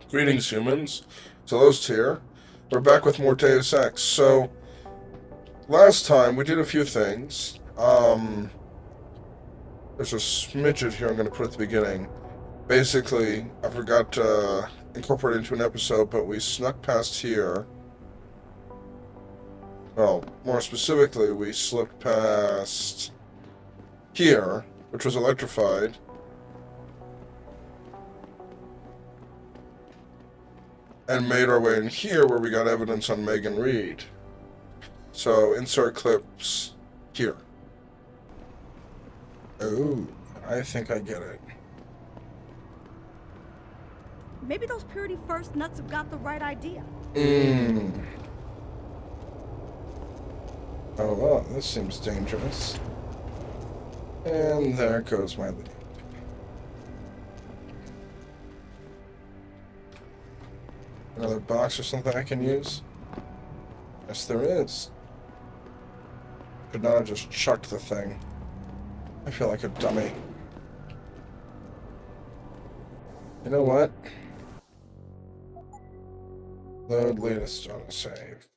Greetings, humans. Zalost here. We're back with more Deus Ex. So, last time we did a few things. There's a smidget here I'm going to put at the beginning. Basically, I forgot to incorporate it into an episode, but we snuck past here. Well, more specifically, we slipped past here, which was electrified. And made our way in here where we got evidence on Megan Reed. So, insert clips here. Oh, I think I get it. Maybe those Purity First nuts have got the right idea. Oh, well, this seems dangerous. And there goes my lead. Another box or something I can use? Yes, there is. Could not have just chucked the thing. I feel like a dummy. You know what? Load latest on a save.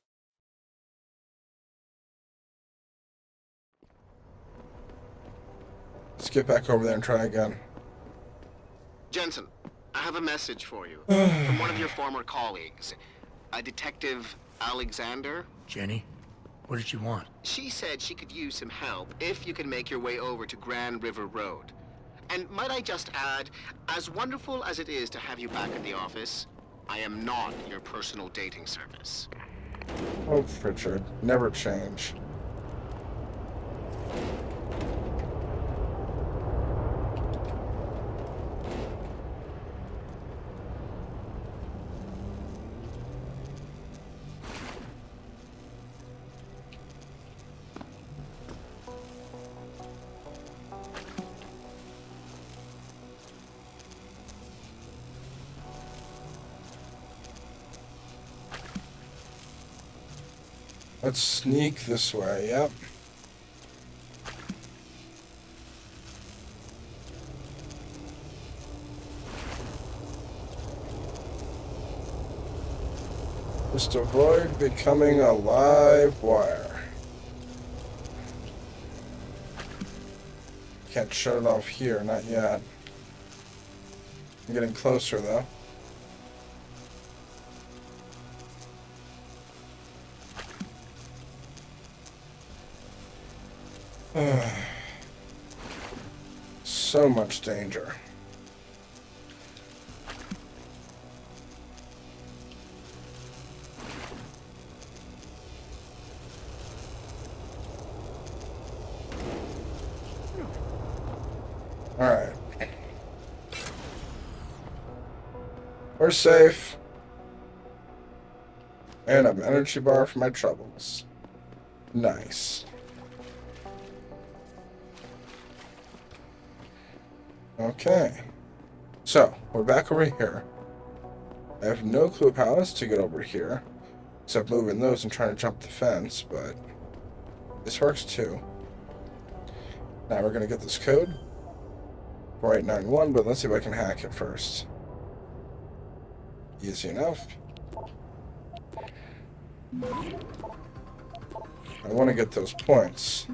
Let's get back over there and try again. Jensen, I have a message for you from one of your former colleagues, a Detective Alexander. Jenny, what did you want? She said she could use some help if you can make your way over to Grand River Road. And might I just add, as wonderful as it is to have you back at the office, I am not your personal dating service. Oh, Richard, never change. Let's sneak this way, yep. Just avoid becoming a live wire. Can't shut it off here, not yet. I'm getting closer, though. So much danger. Alright. We're safe. And an energy bar for my troubles. Nice. Okay. So, we're back over here. I have no clue how else to get over here. Except moving those and trying to jump the fence, but this works too. Now we're going to get this code. 4891, but let's see if I can hack it first. Easy enough. I want to get those points.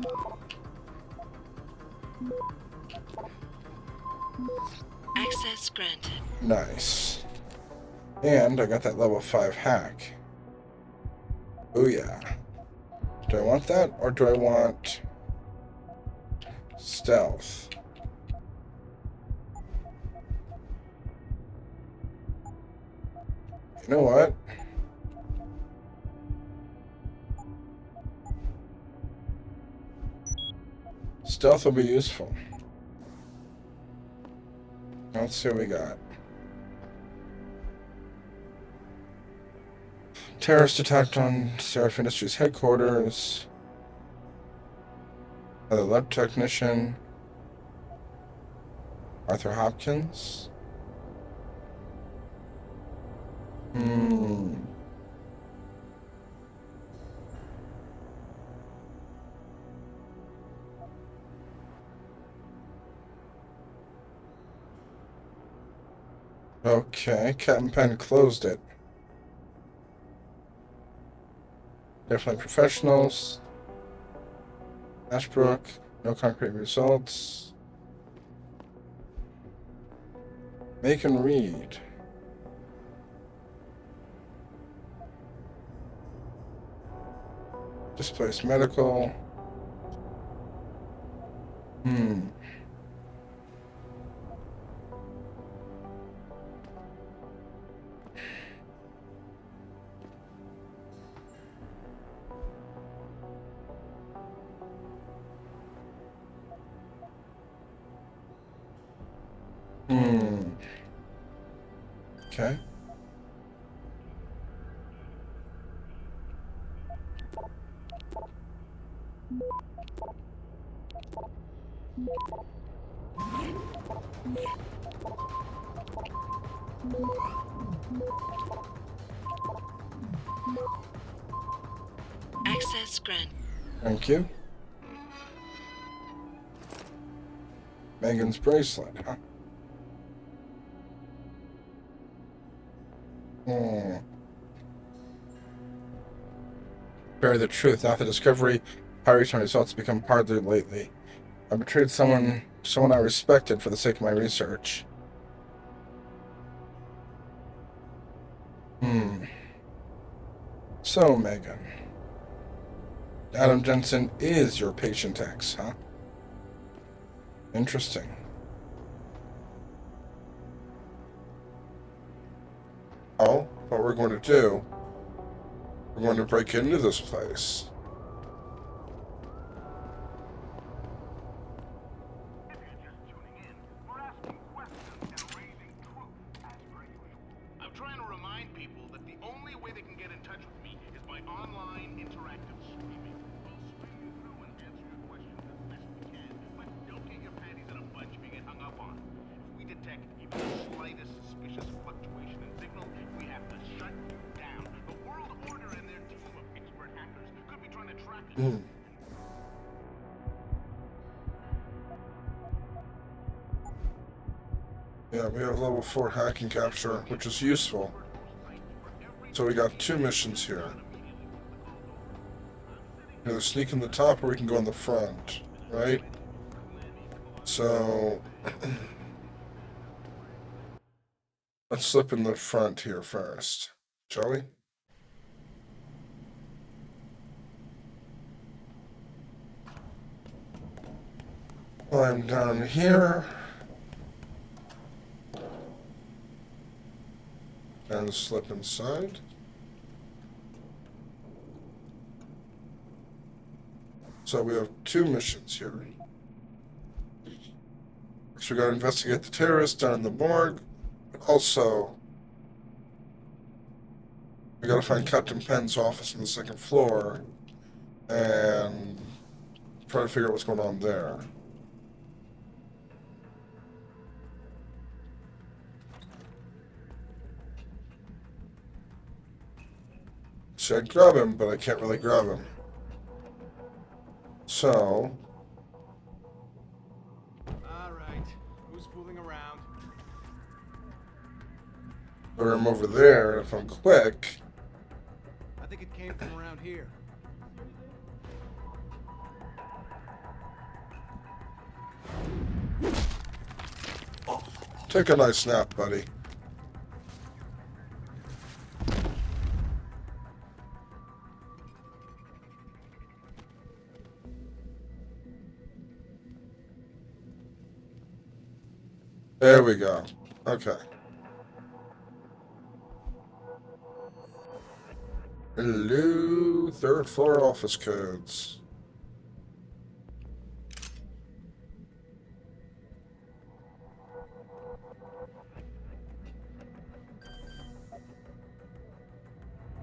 Access granted. Nice. And I got that level 5 hack. Oh yeah. Do I want that, or do I want stealth? You know what? Stealth will be useful. Let's see what we got. Terrorist attacked on Sarif Industries headquarters. Another lab technician. Arthur Hopkins. Okay, Captain Penn closed it. Definitely professionals. Ashbrook, no concrete results. Make and read. Displaced medical. Hmm. Okay. Access granted. Thank you. Megan's bracelet, huh? Bury the truth. Now the discovery, high return results become harder lately. I betrayed someone I respected for the sake of my research. So, Megan. Adam Jensen is your patient X, huh? Interesting. Oh, what we're going to do, we're going to break into this place. I'm trying to remind people that the only way they can get in touch with me is by online interactive streaming. We'll stream you through and answer your questions as best we can, but don't get your panties in a bunch if you get hung up on. If we detect even the slightest suspicious fluctuation in signal, we have to shut you down. The World Order and their team of expert hackers could be trying to track you. Yeah, we have level 4 hacking capture, which is useful. So we got 2 missions here. Either sneak in the top or we can go in the front, right? So let's slip in the front here first, shall we? Climb down here. And slip inside. So we have 2 missions here. So we gotta investigate the terrorists down in the morgue. But also, we gotta find Captain Penn's office on the 2nd floor and try to figure out what's going on there. So I'd grab him, but I can't really grab him. So, Alright, who's fooling around? lure him over there. If I'm quick, I think it came from around here. take a nice nap, buddy. There we go. Okay. Hello, 3rd floor office codes.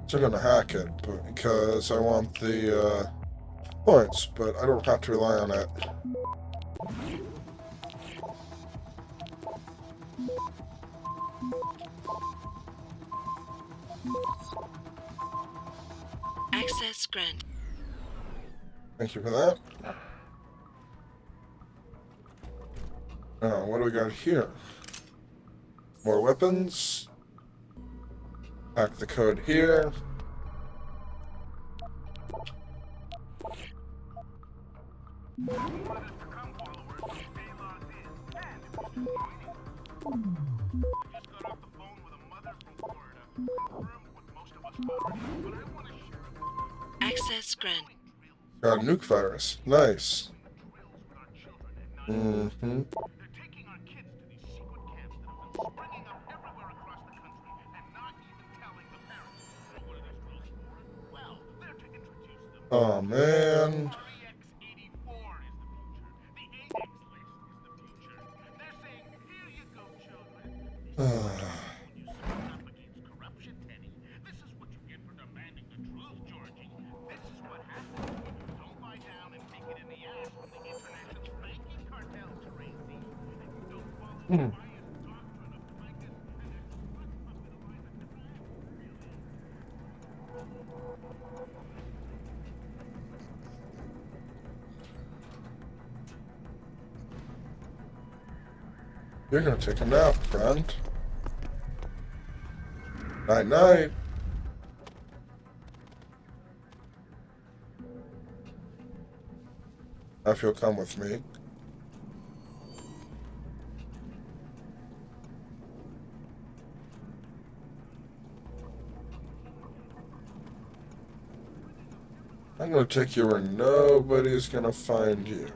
So I'm gonna hack it, but because I want the points, but I don't have to rely on it. Access granted. Thank you for that. Now, what do we got here? More weapons. Hack the code here. Access granted. Got a nuke virus. Nice. Mm-hmm. They're taking our kids to these secret camps that have been springing up everywhere across the country and not even telling the parents. Know what are these drills for? Well, they're to introduce them. Oh, man. REX-84 is the future. The ADEX list is the future. They're saying, here you go, children. When you stand up against corruption, Teddy, this is what you get for demanding the truth, Georgie. This is what happens when you don't lie down and take it in the ass when the international banking cartels raise these. And you don't follow the biased doctrine of Ficus and their smut puppet Eliza You're gonna take a nap, friend. Night night. Now if you'll come with me. I'm gonna take you where nobody's gonna find you.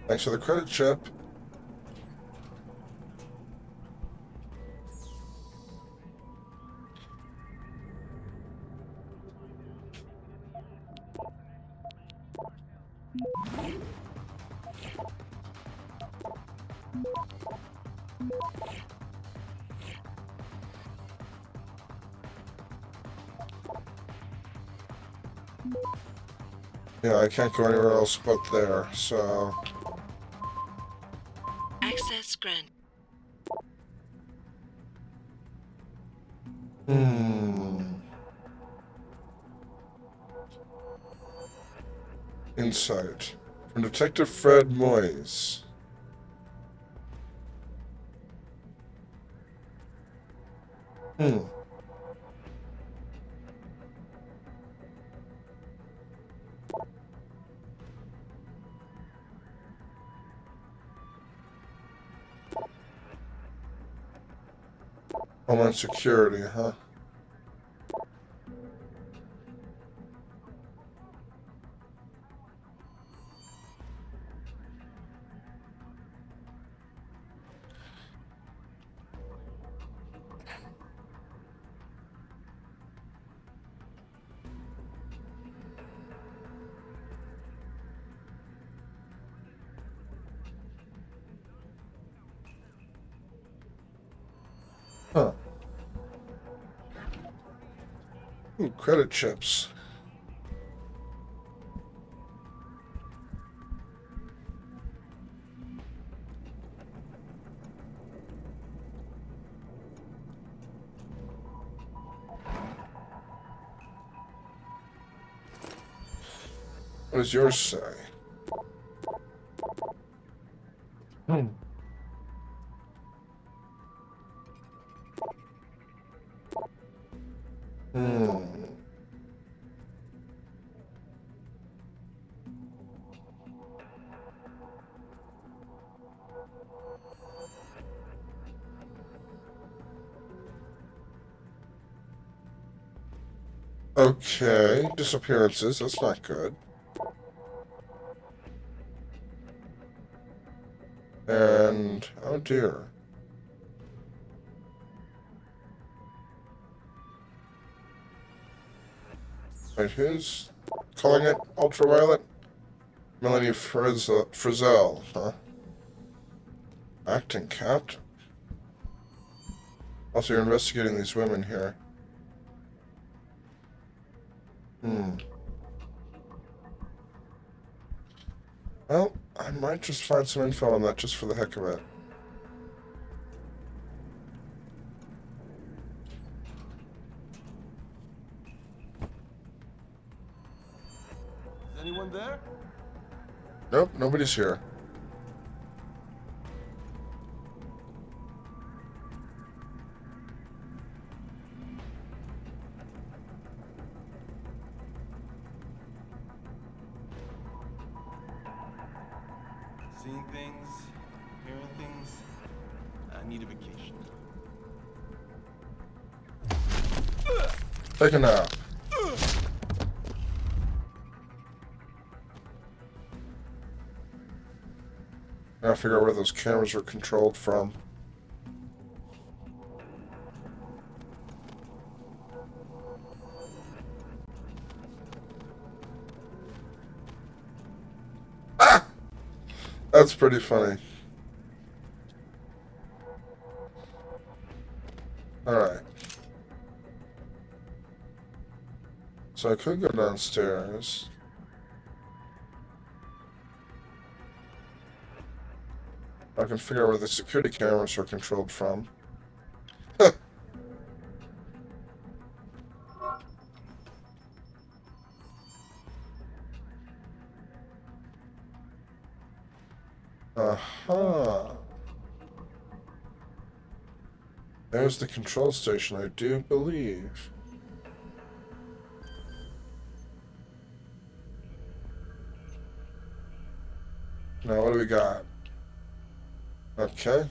Thanks for the credit chip. Yeah, I can't go anywhere else but there, so... Access granted. Insight. From Detective Fred Moyes. Homeland Security, huh? Huh. Ooh, credit chips. What does yours say? Okay, disappearances, that's not good. And, oh dear. Wait, who's calling it ultraviolet? Melanie Frizzell, huh? Acting captain. Also, you're investigating these women here. Well, I might just find some info on that just for the heck of it. Nope, nobody's here. Seeing things, hearing things. I need a vacation. Take a nap. Gotta figure out where those cameras are controlled from. Ah! That's pretty funny. Alright. So I could go downstairs. I can figure out where the security cameras are controlled from. Aha. There's the control station, I do believe. Now, what do we got? Okay.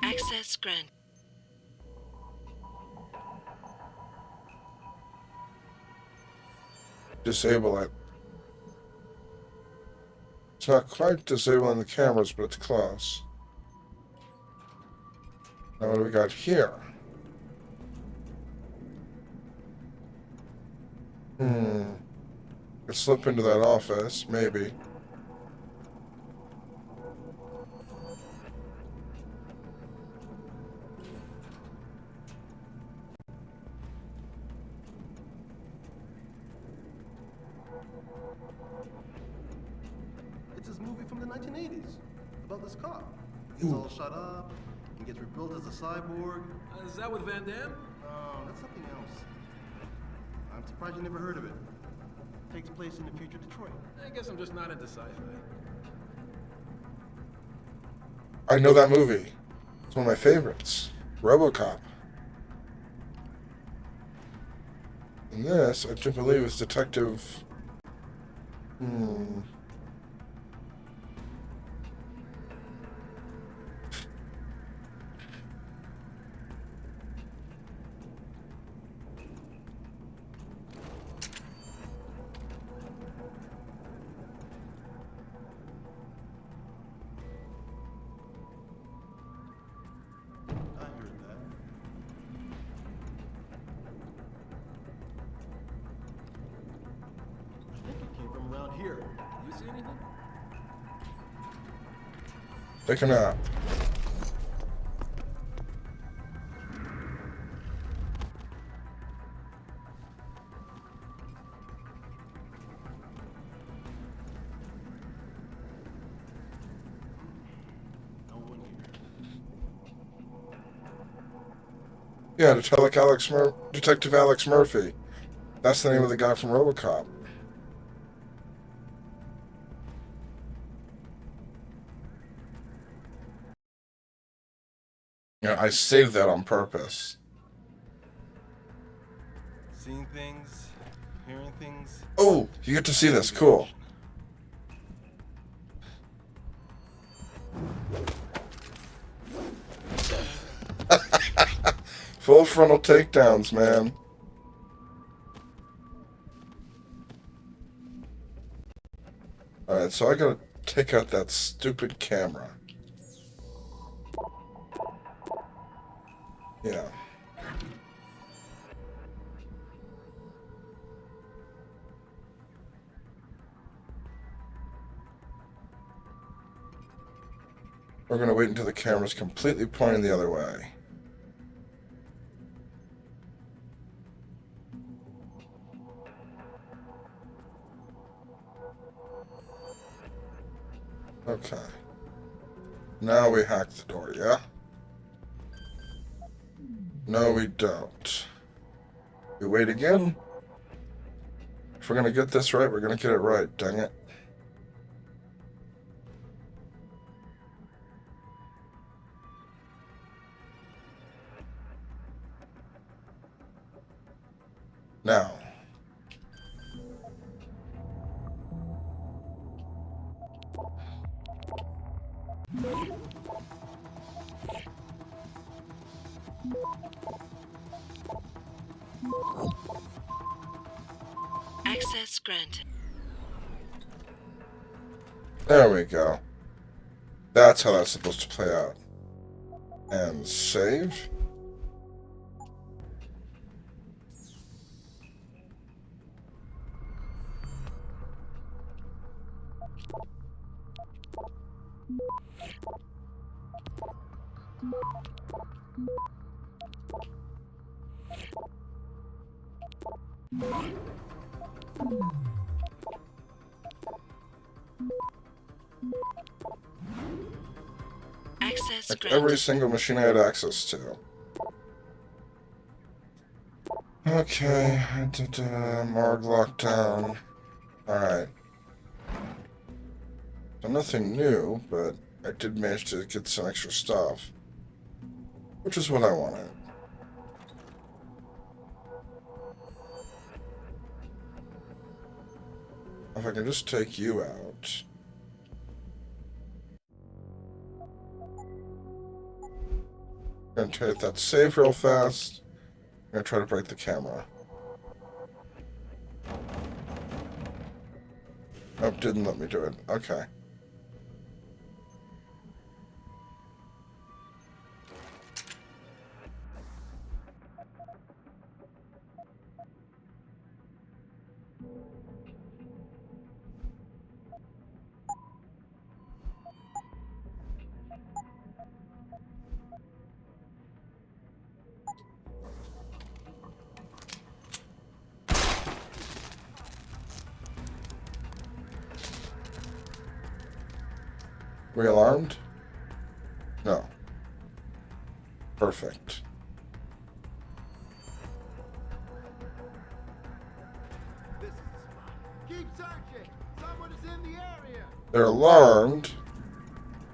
Access granted. Disable it. It's not quite disabling the cameras, but it's close. Now, what do we got here? Could slip into that office, maybe. It's this movie from the 1980s about this cop. He's all shot up and gets rebuilt as a cyborg. Is that with Van Damme? No, that's something else. I'm surprised you never heard of it. Takes place in the future Detroit. I guess I'm just not into sci-fi. I know that movie. It's one of my favorites. RoboCop. And this, I do believe, is Detective... I heard that. I think it came from around here. You see anything? Take a nap. No one here. Yeah, Detective Alex Murphy. That's the name of the guy from RoboCop. Yeah, I saved that on purpose. Seeing things, hearing things. Oh, you get to see this. Cool. Full frontal takedowns, man. Alright, so I gotta take out that stupid camera. Yeah. We're gonna wait until the camera's completely pointing the other way. Okay. Now we hack the door, yeah? No, we don't. We wait again. If we're gonna get this right, we're gonna get it right, dang it. Now. Access granted. There we go. That's how that's supposed to play out. And save. Access Like granted. every single machine I had access to. Okay, morgue lockdown. Alright. So nothing new, but I did manage to get some extra stuff. Which is what I wanted. If I can just take you out. I'm gonna try to hit that save real fast. I'm gonna try to break the camera. Nope, didn't let me do it. Okay. We alarmed? No. Perfect. This is the spot. Keep searching. Someone is in the area. They're alarmed,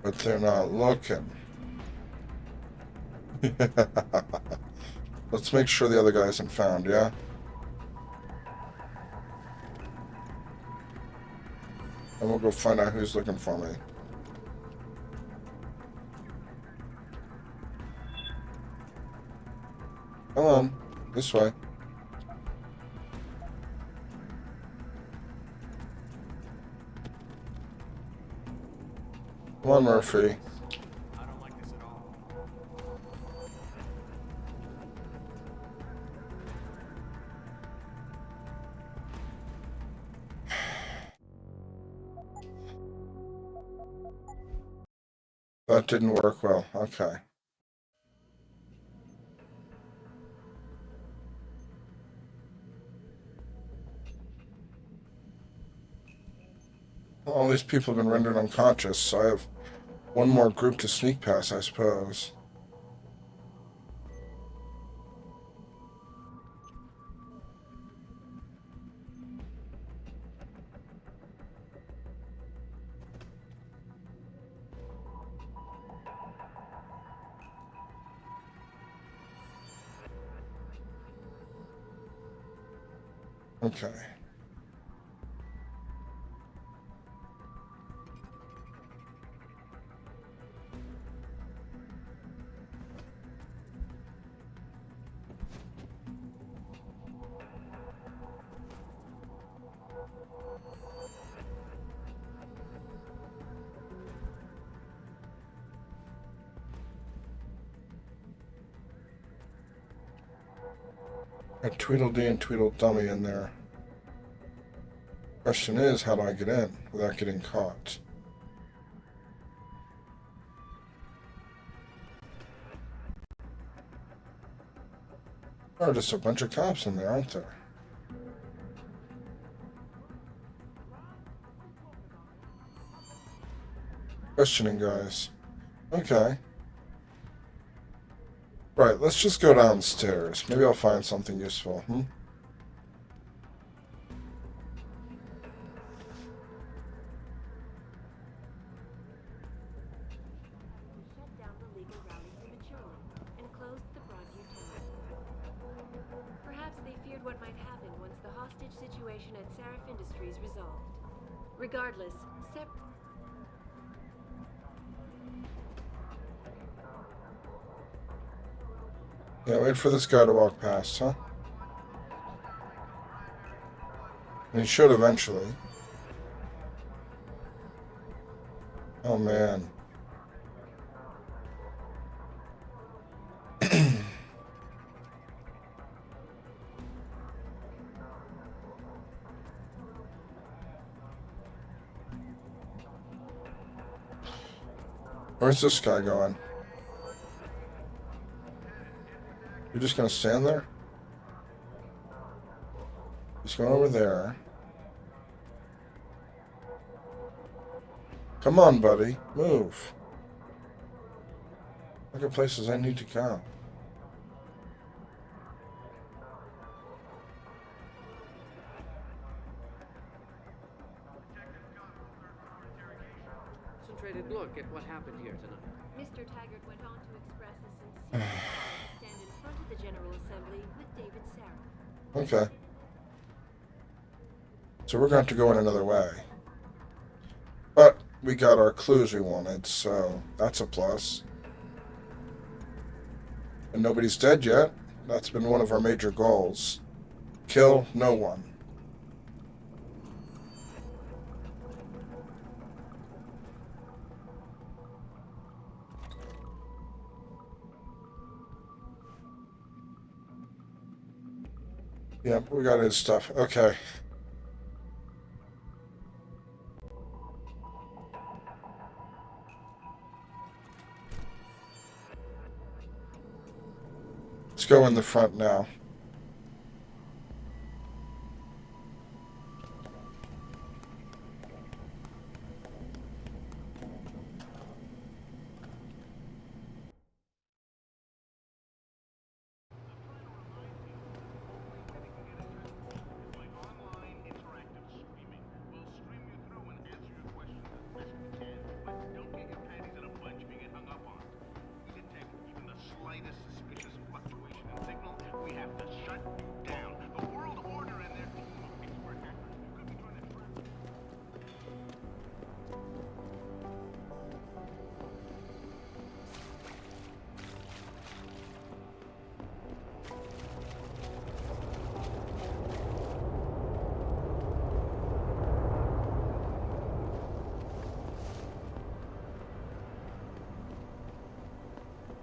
but they're not looking. Let's make sure the other guy isn't found, yeah? And we'll go find out who's looking for me. Come on, this way. Come on, Murphy. I don't like this at all. That didn't work well. Okay. All these people have been rendered unconscious, so I have one more group to sneak past, I suppose. Okay. A Tweedledee and Tweedledummy in there. Question is, how do I get in without getting caught? There are just a bunch of cops in there, aren't there? Questioning guys. Okay. Right, let's just go downstairs. Maybe I'll find something useful. Shut down the legal rally prematurely and closed the Broadview Tower. Perhaps they feared what might happen once the hostage situation at Sarif Industries resolved. Regardless, Yeah, wait for this guy to walk past, huh? And he should eventually. Oh, man. Where's this guy going? You're just gonna stand there? He's going over there. Come on, buddy. Move. Look at places I need to go. Concentrated look at what happened here tonight. Mr. Taggart went on to express a sincere desire to stand in front of the General Assembly with David Sarif. Okay. So we're going to have to go in another way. But we got our clues we wanted, so that's a plus. And nobody's dead yet. That's been one of our major goals. Kill no one. Yep, we got his stuff. Okay. Let's go in the front now.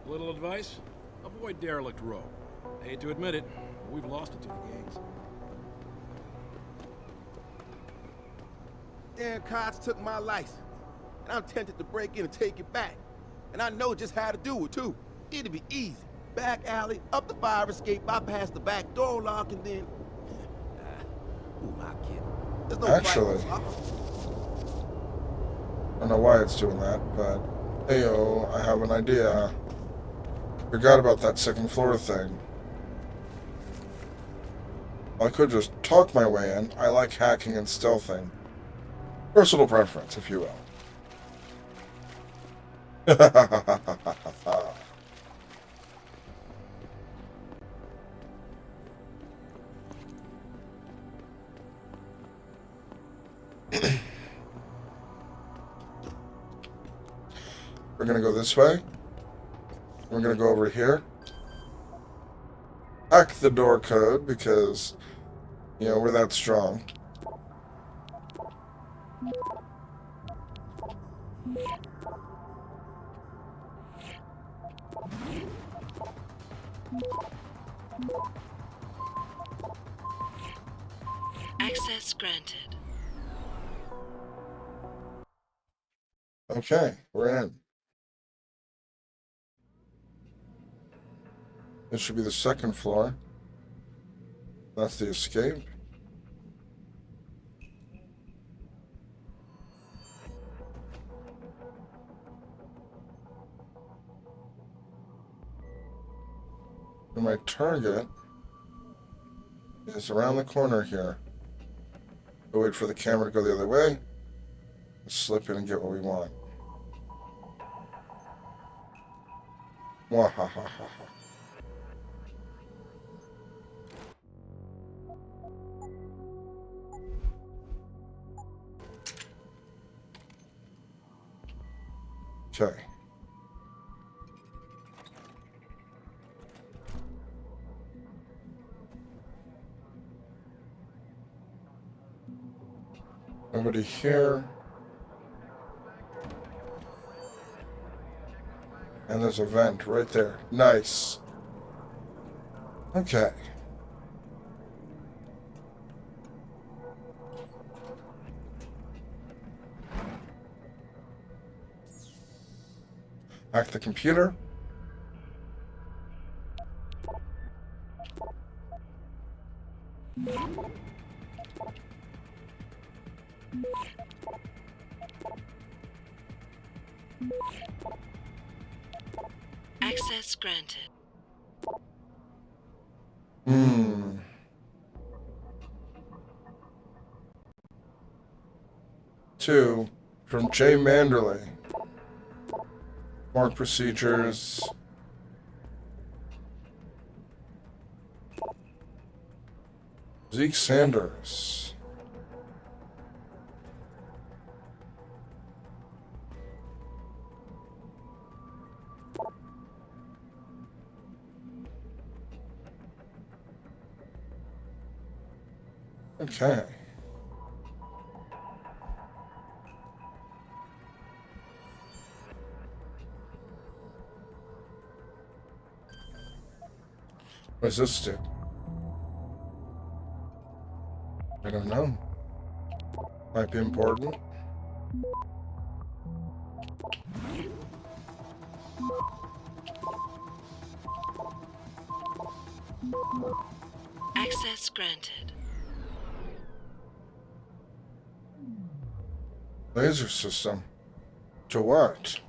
Little advice? Avoid derelict row. I hate to admit it, but we've lost it to the gangs. Damn cops took my license, and I'm tempted to break in and take it back. And I know just how to do it, too. It'll be easy. Back alley, up the fire escape, bypass the back door lock, and then... who am I kidding? There's no Actually, fight. I don't know why it's doing that, but... Heyo, I have an idea. Forgot about that second floor thing. I could just talk my way in. I like hacking and stealthing. Personal preference, if you will. We're gonna go this way. We're gonna go over here. Hack the door code because, you know, we're that strong. Access granted. Okay, we're in. This should be the second floor. That's the escape. And my target is around the corner here. We'll wait for the camera to go the other way. Slip in and get what we want. Wahahaha. Okay. Nobody here. And there's a vent right there. Nice. Okay. Hack the computer. Access granted. Two from Jay Manderley. Mark procedures. Zeke Sanders. Okay. What does this do? I don't know. Might be important. Access granted. Laser system. To what?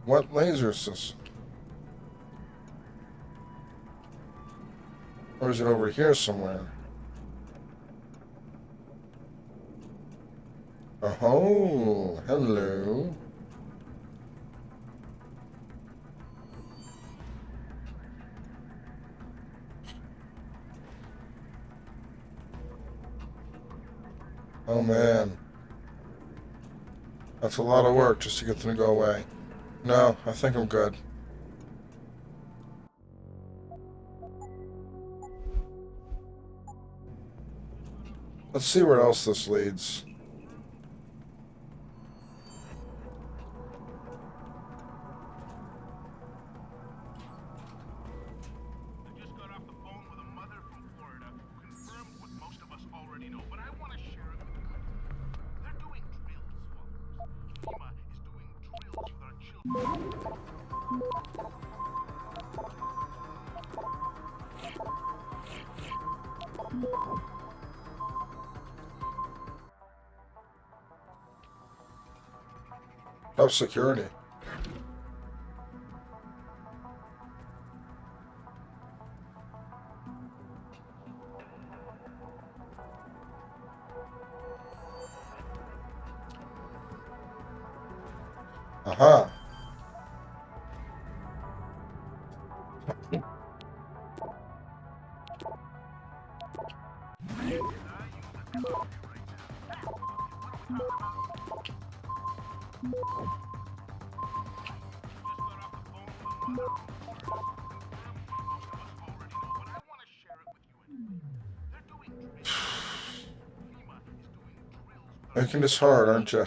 What laser system? Or is it over here somewhere? Oh, hello. Oh man. That's a lot of work just to get them to go away. No, I think I'm good. Let's see where else this leads. I just got off the phone with a mother from Florida who confirmed what most of us already know, but I want to share it with you. They're doing drills, FEMA is doing drills with our children. Top security. Aha. Making this hard, aren't you?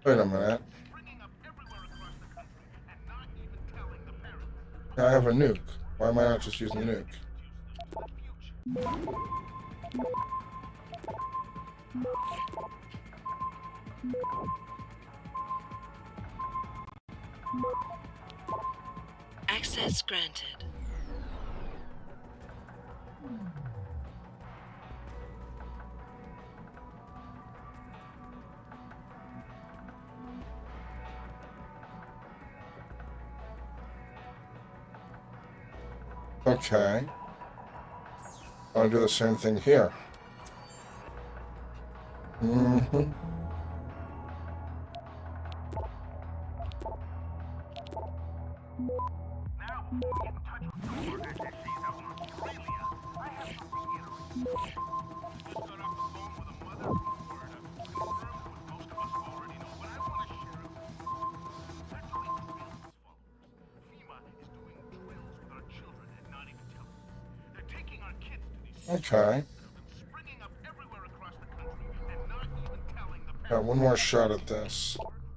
Wait a minute. I have a nuke. Why am I not just using the nuke? Access granted. Okay. I'll do the same thing here. Mm-hmm. Now, before we get in touch with some of our attaches out in Australia, I have to reiterate. Just got off the phone with a mother from Florida who confirmed what most of us already know, but I want to share it with you. They're doing drills as follows. FEMA is doing drills with our children and not even telling us. They're taking our kids to these Okay. that have been springing up everywhere across the country and not even telling the Got parents. one more shot at this.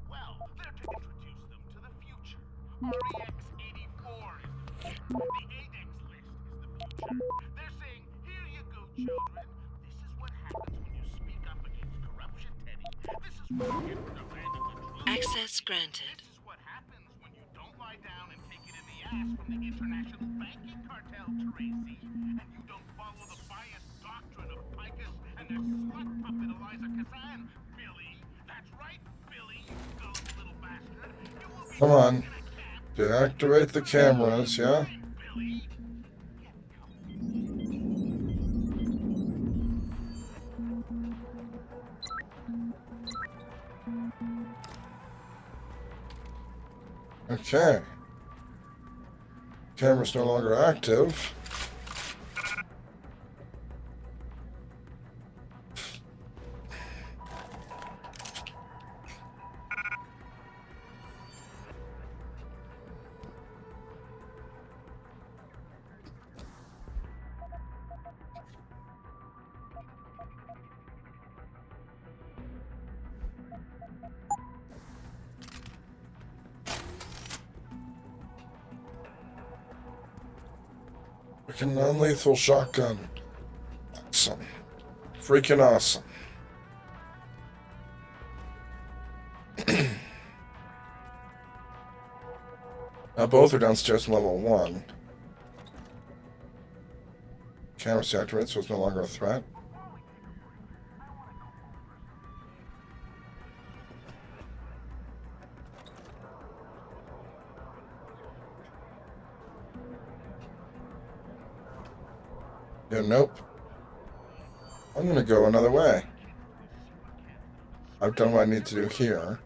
Well, they're to introduce them to the future. REX-84 is the future. The ADEX list is the future. They're saying, here you go, children. This is what happens when you speak up against corruption, Teddy. This is what you get for demanding the truth. Access granted. This is what happens when you don't lie down and take it in the ass from the international banking cartel, Tracy. And you don't follow the biased doctrine of Picus and their slut puppet Eliza Kazan, Billy. That's right, Billy, you gullible little bastard. You will be Come on. in a cab. Deactivate the cameras, yeah? Billy. Okay. Camera's no longer active. Freaking non-lethal shotgun. Awesome. Freaking awesome. Now both are downstairs in level 1. Camera's deactivated, so it's no longer a threat. Yeah, nope. I'm gonna go another way. I've done what I need to do here.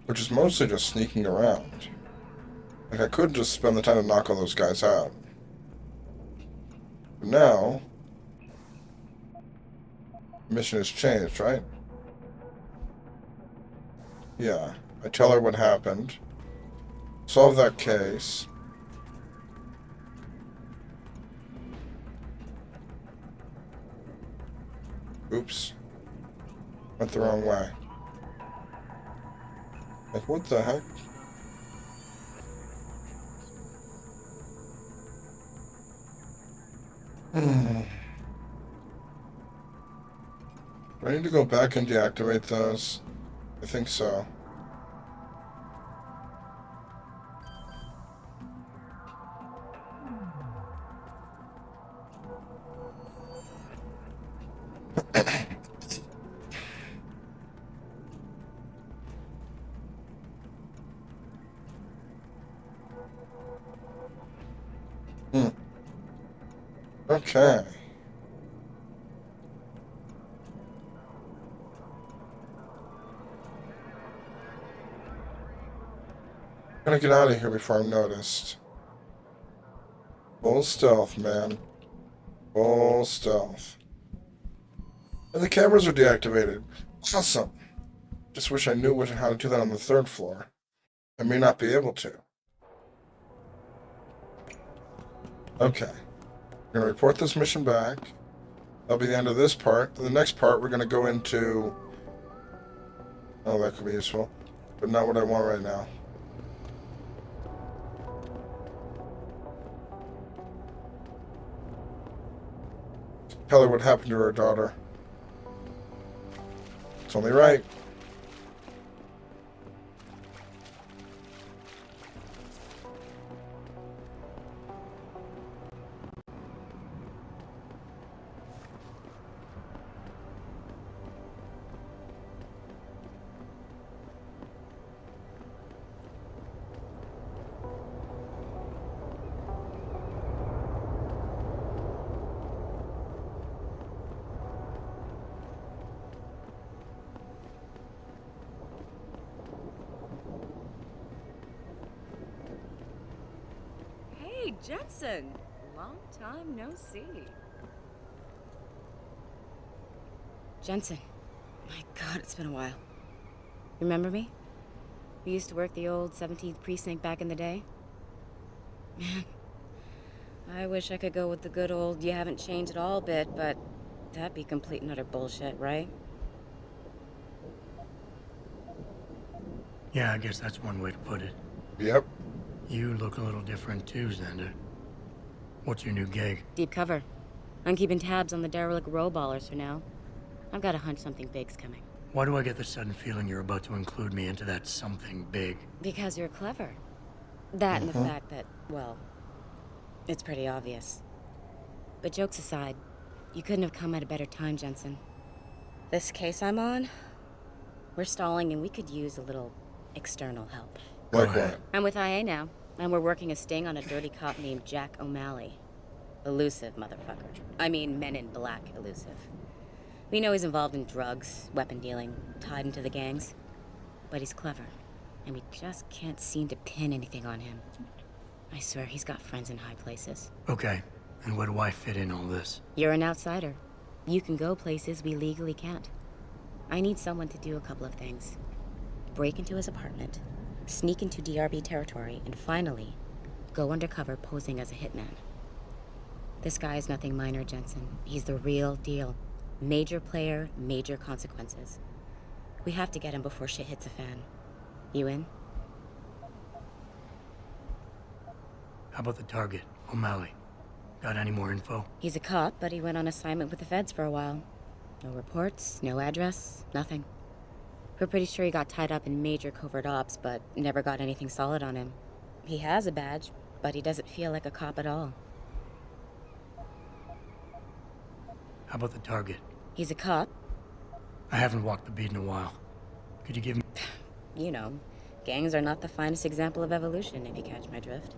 Which is mostly just sneaking around. Like, I could just spend the time to knock all those guys out. But now, mission has changed, right? Yeah. I tell her what happened. Solve that case. Oops. Went the wrong way. Like, what the heck? Do I need to go back and deactivate those? I think so. Okay. I'm gonna get out of here before I'm noticed. Full stealth, man. Full stealth. And the cameras are deactivated. Awesome. Just wish I knew how to do that on the 3rd floor. I may not be able to. Okay. We're going to report this mission back. That'll be the end of this part. The next part, we're going to go into... Oh, that could be useful. But not what I want right now. Tell her what happened to her daughter. It's only right. Jensen! Long time no see. Jensen. My God, it's been a while. Remember me? We used to work the old 17th precinct back in the day. Man, I wish I could go with the good old you haven't changed at all bit, but that'd be complete and utter bullshit, right? Yeah, I guess that's one way to put it. Yep. You look a little different too, Xander. What's your new gig? Deep cover. I'm keeping tabs on the derelict row ballers for now. I've got a hunch something big's coming. Why do I get the sudden feeling you're about to include me into that something big? Because you're clever. That and the fact that, well, it's pretty obvious. But jokes aside, you couldn't have come at a better time, Jensen. This case I'm on, we're stalling and we could use a little external help. Like what? I'm with IA now, and we're working a sting on a dirty cop named Jack O'Malley. Elusive motherfucker. I mean, Men in Black elusive. We know he's involved in drugs, weapon dealing, tied into the gangs. But he's clever, and we just can't seem to pin anything on him. I swear he's got friends in high places. Okay, and where do I fit in all this? You're an outsider. You can go places we legally can't. I need someone to do a couple of things. Break into his apartment, sneak into DRB territory, and finally, go undercover posing as a hitman. This guy is nothing minor, Jensen. He's the real deal. Major player, major consequences. We have to get him before shit hits the fan. You in? How about the target, O'Malley? Got any more info? He's a cop, but he went on assignment with the feds for a while. No reports, no address, nothing. We're pretty sure he got tied up in major covert ops, but never got anything solid on him. He has a badge, but he doesn't feel like a cop at all. How about the target? He's a cop. I haven't walked the beat in a while. Could you give me... You know, gangs are not the finest example of evolution, if you catch my drift.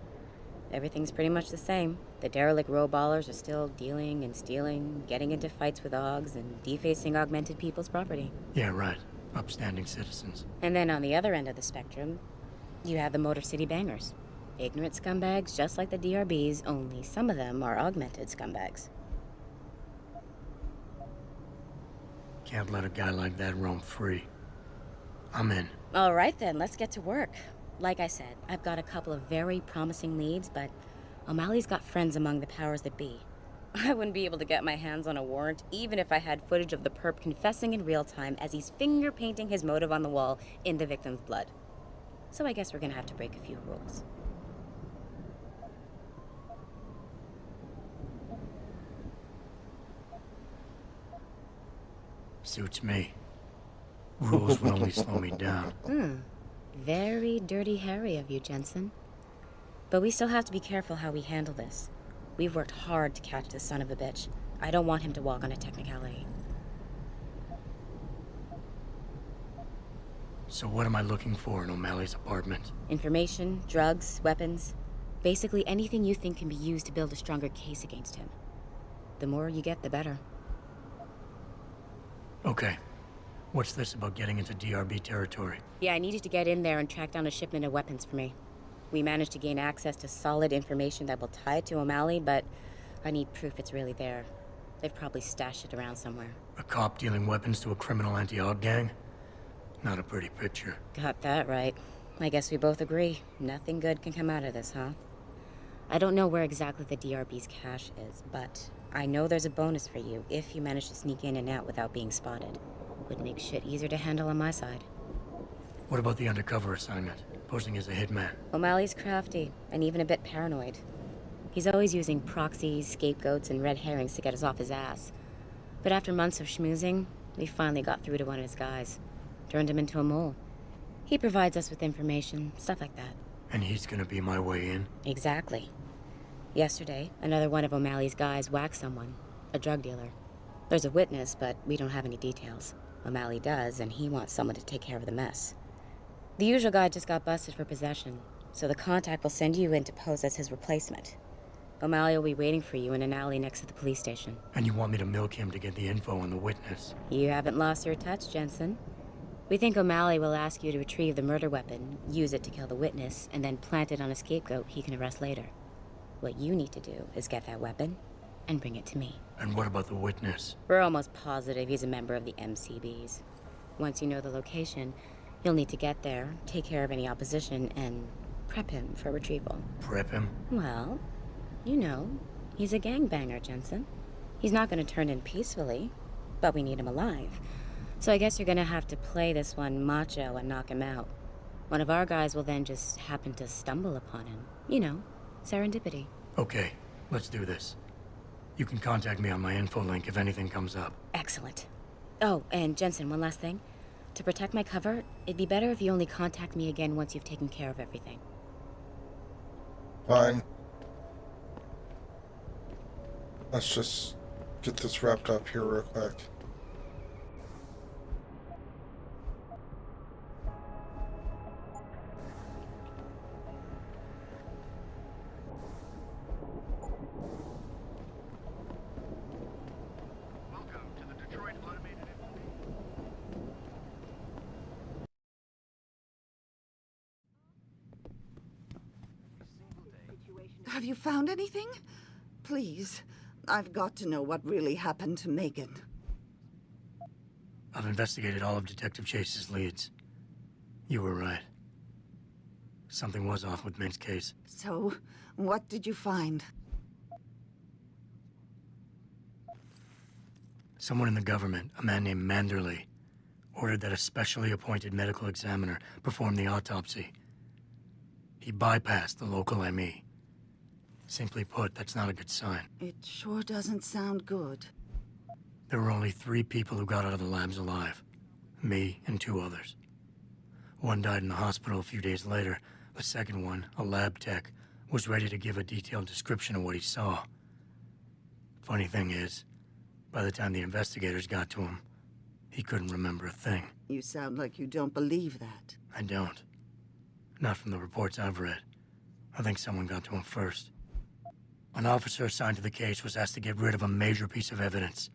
Everything's pretty much the same. The derelict row ballers are still dealing and stealing, getting into fights with OGs, and defacing augmented people's property. Yeah, right. Upstanding citizens. And then on the other end of the spectrum, you have the Motor City bangers. Ignorant scumbags just like the DRBs, only some of them are augmented scumbags. Can't let a guy like that roam free. I'm in. All right then, let's get to work. Like I said, I've got a couple of very promising leads, but O'Malley's got friends among the powers that be. I wouldn't be able to get my hands on a warrant, even if I had footage of the perp confessing in real time as he's finger painting his motive on the wall in the victim's blood. So I guess we're gonna have to break a few rules. Suits me. Rules will only slow me down. Very dirty Harry of you, Jensen. But we still have to be careful how we handle this. We've worked hard to catch this son of a bitch. I don't want him to walk on a technicality. So what am I looking for in O'Malley's apartment? Information, drugs, weapons. Basically anything you think can be used to build a stronger case against him. The more you get, the better. Okay. What's this about getting into DRB territory? Yeah, I needed to get in there and track down a shipment of weapons for me. We managed to gain access to solid information that will tie it to O'Malley, but I need proof it's really there. They've probably stashed it around somewhere. A cop dealing weapons to a criminal anti-AUG gang? Not a pretty picture. Got that right. I guess we both agree. Nothing good can come out of this, huh? I don't know where exactly the DRB's cache is, but I know there's a bonus for you if you manage to sneak in and out without being spotted. Would make shit easier to handle on my side. What about the undercover assignment? Posing as a hitman? O'Malley's crafty, and even a bit paranoid. He's always using proxies, scapegoats, and red herrings to get us off his ass. But after months of schmoozing, we finally got through to one of his guys. Turned him into a mole. He provides us with information, stuff like that. And he's gonna be my way in? Exactly. Yesterday, another one of O'Malley's guys whacked someone, a drug dealer. There's a witness, but we don't have any details. O'Malley does, and he wants someone to take care of the mess. The usual guy just got busted for possession, so the contact will send you in to pose as his replacement. O'Malley will be waiting for you in an alley next to the police station. And you want me to milk him to get the info on the witness? You haven't lost your touch, Jensen. We think O'Malley will ask you to retrieve the murder weapon, use it to kill the witness, and then plant it on a scapegoat he can arrest later. What you need to do is get that weapon and bring it to me. And what about the witness? We're almost positive he's a member of the MCBs. Once you know the location, you'll need to get there, take care of any opposition, and prep him for retrieval. Prep him? Well, you know, he's a gangbanger, Jensen. He's not going to turn in peacefully, but we need him alive. So I guess you're going to have to play this one macho and knock him out. One of our guys will then just happen to stumble upon him. You know, serendipity. Okay, let's do this. You can contact me on my info link if anything comes up. Excellent. Oh, and Jensen, one last thing. To protect my cover, it'd be better if you only contact me again once you've taken care of everything. Fine. Let's just get this wrapped up here real quick. Welcome to the Detroit Automated Have you found anything? Please, I've got to know what really happened to Megan. I've investigated all of Detective Chase's leads. You were right. Something was off with Mint's case. So, what did you find? Someone in the government, a man named Manderley, ordered that a specially appointed medical examiner perform the autopsy. He bypassed the local ME. Simply put, that's not a good sign. It sure doesn't sound good. There were only 3 people who got out of the labs alive. Me and 2 others. One died in the hospital a few days later. The second one, a lab tech, was ready to give a detailed description of what he saw. Funny thing is, by the time the investigators got to him, he couldn't remember a thing. You sound like you don't believe that. I don't. Not from the reports I've read. I think someone got to him first. An officer assigned to the case was asked to get rid of a major piece of evidence.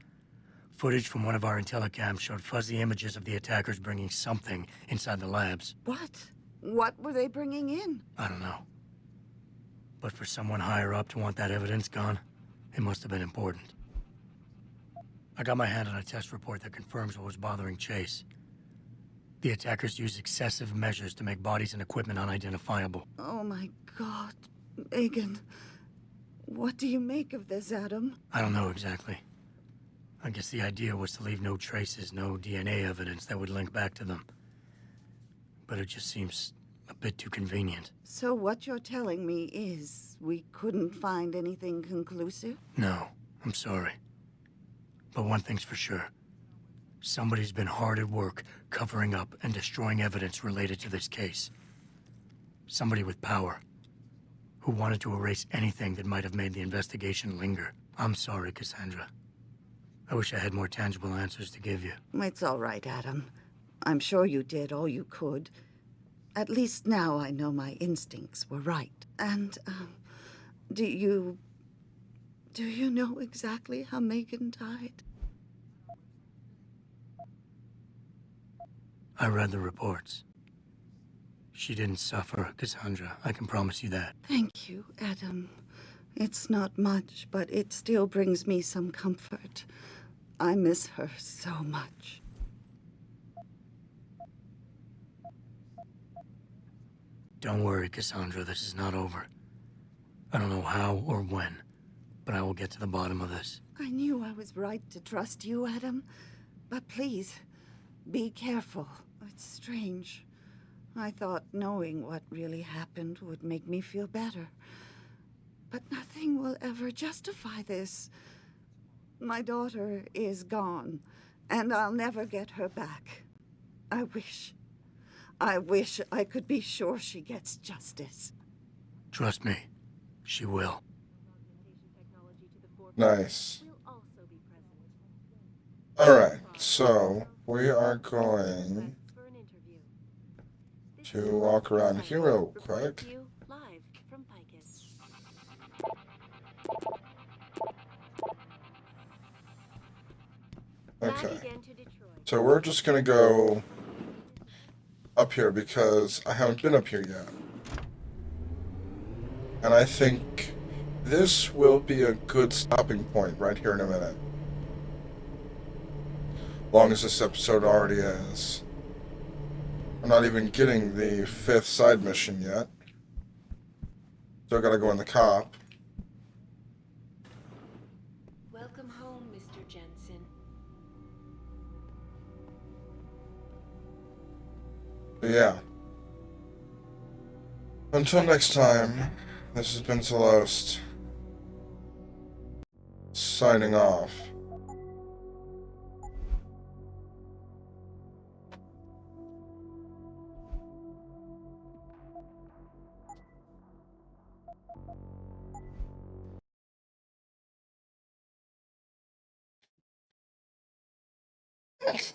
Footage from one of our intellicams showed fuzzy images of the attackers bringing something inside the labs. What? What were they bringing in? I don't know. But for someone higher up to want that evidence gone, it must have been important. I got my hand on a test report that confirms what was bothering Chase. The attackers used excessive measures to make bodies and equipment unidentifiable. Oh my God, Megan. What do you make of this, Adam? I don't know exactly. I guess the idea was to leave no traces, no DNA evidence that would link back to them. But it just seems a bit too convenient. So what you're telling me is we couldn't find anything conclusive? No, I'm sorry. But one thing's for sure. Somebody's been hard at work covering up and destroying evidence related to this case. Somebody with power, who wanted to erase anything that might have made the investigation linger. I'm sorry, Cassandra. I wish I had more tangible answers to give you. It's all right, Adam. I'm sure you did all you could. At least now I know my instincts were right. And, do you know exactly how Megan died? I read the reports. She didn't suffer, Cassandra. I can promise you that. Thank you, Adam. It's not much, but it still brings me some comfort. I miss her so much. Don't worry, Cassandra. This is not over. I don't know how or when, but I will get to the bottom of this. I knew I was right to trust you, Adam. But please, be careful. It's strange. I thought knowing what really happened would make me feel better. But nothing will ever justify this. My daughter is gone, and I'll never get her back. I wish I could be sure she gets justice. Trust me, she will. Nice. Alright, so we are going to walk around here real quick. Okay, so we're just gonna go up here because I haven't been up here yet. And I think this will be a good stopping point right here in a minute. Long as this episode already is. I'm not even getting the 5th side mission yet. Still gotta go in the cop. Welcome home, Mr. Jensen. But yeah. Until next time, this has been Zalost. Signing off. Yes.